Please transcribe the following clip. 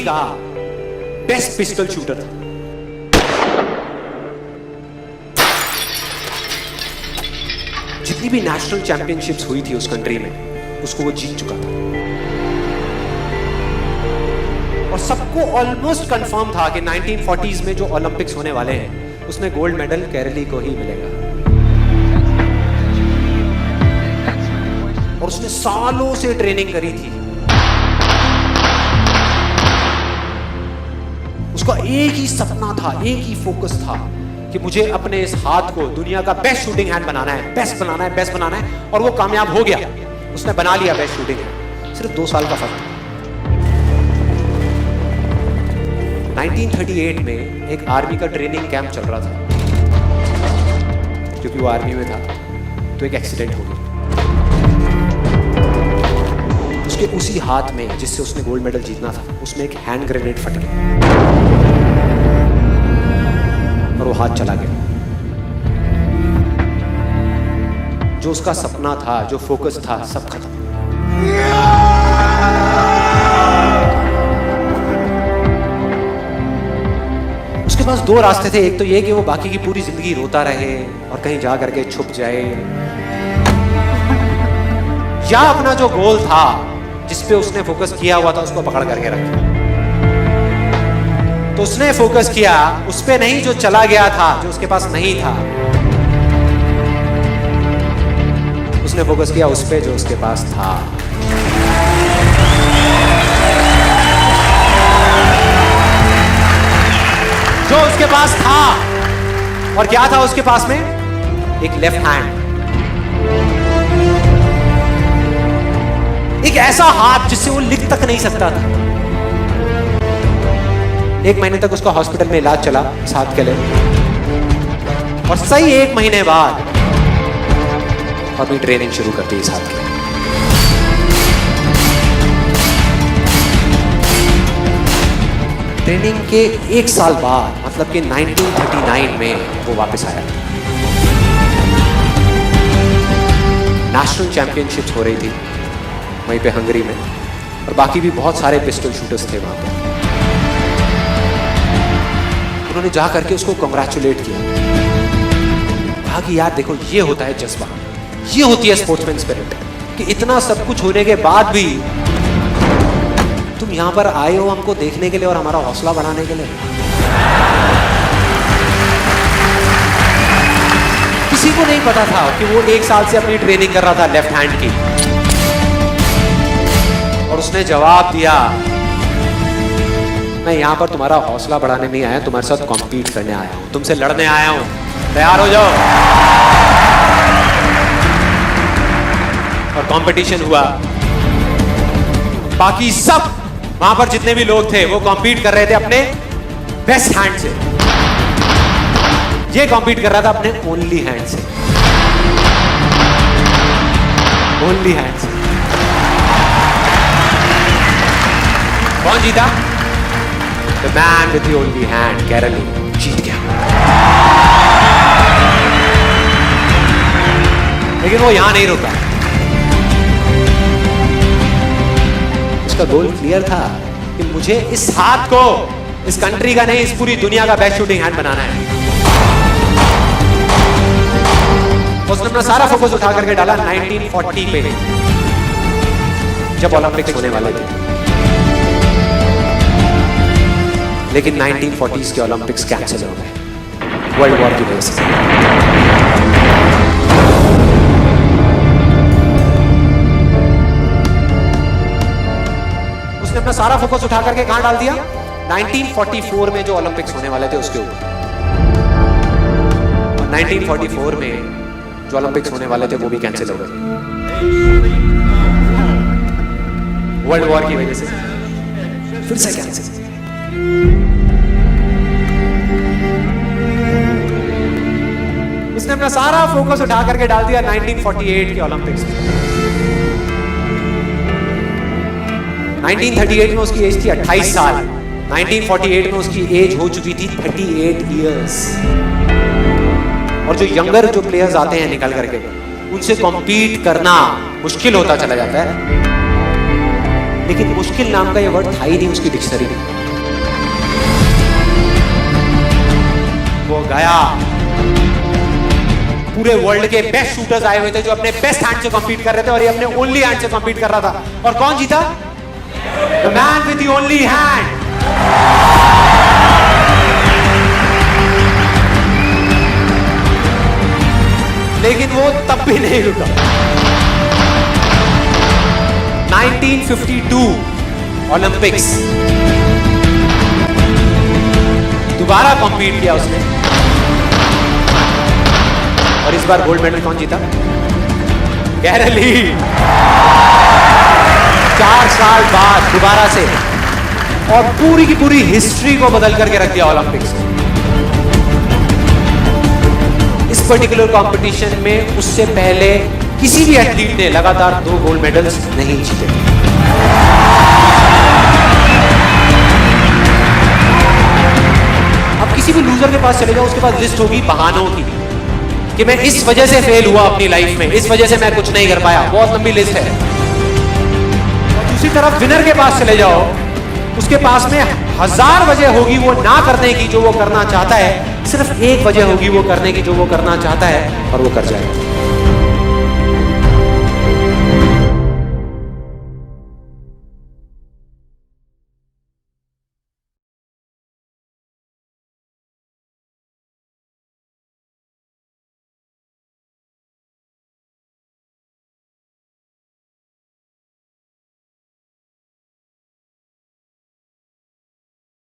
का best pistol shooter था। जितनी भी नेशनल चैंपियनशिप्स हुई थी उस कंट्री में, उसको वो जीत चुका था। और सबको ऑलमोस्ट कंफर्म था कि 1940s में जो ओलंपिक्स होने वाले हैं उसमें गोल्ड मेडल केरली को ही मिलेगा। और उसने सालों से ट्रेनिंग करी थी। उसका एक ही सपना था, एक ही फोकस था कि मुझे अपने इस हाथ को दुनिया का बेस्ट शूटिंग हैंड बनाना है, बेस्ट बनाना है, बेस्ट बनाना है। और वो कामयाब हो गया, उसने बना लिया बेस्ट शूटिंग हैंड। सिर्फ 2 साल का फर्क था। 1938 में एक आर्मी का ट्रेनिंग कैंप चल रहा था। क्योंकि वो आर्मी में था तो एक एक्सीडेंट हो गया। उसके उसी हाथ में जिससे उसने गोल्ड मेडल जीतना था, उसमें एक हैंड ग्रेनेड फट गया और वो हाथ चला गया। जो उसका सपना था, जो फोकस था, सब खत्म। उसके पास 2 रास्ते थे। एक तो ये कि वो बाकी की पूरी जिंदगी रोता रहे और कहीं जा करके छुप जाए, या अपना जो गोल था जिस पे उसने फोकस किया हुआ था उसको पकड़ करके रखे। तो उसने फोकस किया उस पे नहीं जो चला गया था, जो उसके पास नहीं था। उसने फोकस किया उस पे जो उसके पास था। जो उसके पास था। और क्या था उसके पास में? एक लेफ्ट हैंड, एक ऐसा हाथ जिससे वो लिख तक नहीं सकता था। 1 महीने तक उसका हॉस्पिटल में इलाज चला इस हाथ के लिए। और सही 1 महीने बाद अपनी ट्रेनिंग शुरू कर दी इस हाथ के। ट्रेनिंग के 1 साल बाद, मतलब कि 1939 में वो वापस आया। नेशनल चैंपियनशिप्स हो रही थी वहीं पे हंगरी में, और बाकी भी बहुत सारे पिस्टल शूटर्स थे वहां पे। उन्होंने जा करके उसको कांग्रेचुलेट किया, कहा कि यार देखो ये होता है जज्बा, ये होती है स्पोर्ट्समैन स्पिरिट, कि इतना सब कुछ होने के बाद भी तुम यहां पर आए हो हमको देखने के लिए और हमारा हौसला बढ़ाने के लिए। किसी को नहीं पता था कि वो 1 साल से अपनी ट्रेनिंग कर रहा था लेफ्ट हैंड की। और उसने जवाब दिया, मैं यहां पर तुम्हारा हौसला बढ़ाने नहीं आया, तुम्हारे साथ कॉम्पीट करने आया हूं, तुमसे लड़ने आया हूं, तैयार हो जाओ। और कंपटीशन हुआ। बाकी सब वहां पर जितने भी लोग थे वो कॉम्पीट कर रहे थे अपने बेस्ट हैंड से। ये कॉम्पीट कर रहा था अपने ओनली हैंड से, ओनली हैंड से। कौन जीता? The man with the only hand, केरली जीत गया। लेकिन वो यहां नहीं रुका। उसका गोल क्लियर था कि मुझे इस हाथ को इस कंट्री का नहीं, इस पूरी दुनिया का बेस्ट शूटिंग हैंड बनाना है। उसने अपना सारा फोकस उठा करके डाला 1940 पे, जब ओलंपिक्स होने वाले थे। लेकिन 1940s के ओलंपिक्स कैंसिल हो गए वर्ल्ड वॉर की वजह से। उसने अपना सारा फोकस उठा करके कहां डाल दिया? 1944 में जो ओलंपिक्स होने वाले थे उसके ऊपर। और 1944 में जो ओलंपिक्स होने वाले थे वो भी कैंसिल हो गए वर्ल्ड वॉर की वजह से। फिर से कैंसिल। उसने अपना सारा फोकस उठा करके डाल दिया 1948 के ओलंपिक्स में। 1938 में उसकी एज थी 28 साल। 1948 में उसकी एज हो चुकी थी 38 इयर्स। और जो यंगर जो प्लेयर्स आते हैं निकल करके, उनसे कॉम्पीट करना मुश्किल होता चला जाता है। लेकिन मुश्किल नाम का ये वर्ड था ही नहीं उसकी डिक्शनरी में। वो गया, पूरे वर्ल्ड के बेस्ट शूटर्स आए हुए थे जो अपने बेस्ट हैंड से कंपीट कर रहे थे और ये अपने ओनली हैंड से कंपीट कर रहा था। और कौन जीता? The man with the only hand. लेकिन वो तब भी नहीं रुका। 1952 ओलंपिक्स, दोबारा कंपीट किया उसने और इस बार गोल्ड मेडल कौन जीता? गैरल ली। 4 साल बाद दोबारा से, और पूरी की पूरी हिस्ट्री को बदल करके रख दिया ओलंपिक्स। इस पर्टिकुलर कंपटीशन में उससे पहले किसी भी एथलीट ने लगातार 2 गोल्ड मेडल्स नहीं जीते। अब किसी भी लूजर के पास चले जाओ, उसके पास लिस्ट होगी बहानों की कि मैं इस वजह से फेल हुआ अपनी लाइफ में, इस वजह से मैं कुछ नहीं कर पाया। बहुत लंबी लिस्ट है। और दूसरी तरफ विनर के पास चले जाओ, उसके पास में 1000 वजह होगी वो ना करने की जो वो करना चाहता है, सिर्फ एक वजह होगी वो करने की जो वो करना चाहता है, और वो कर जाएगा।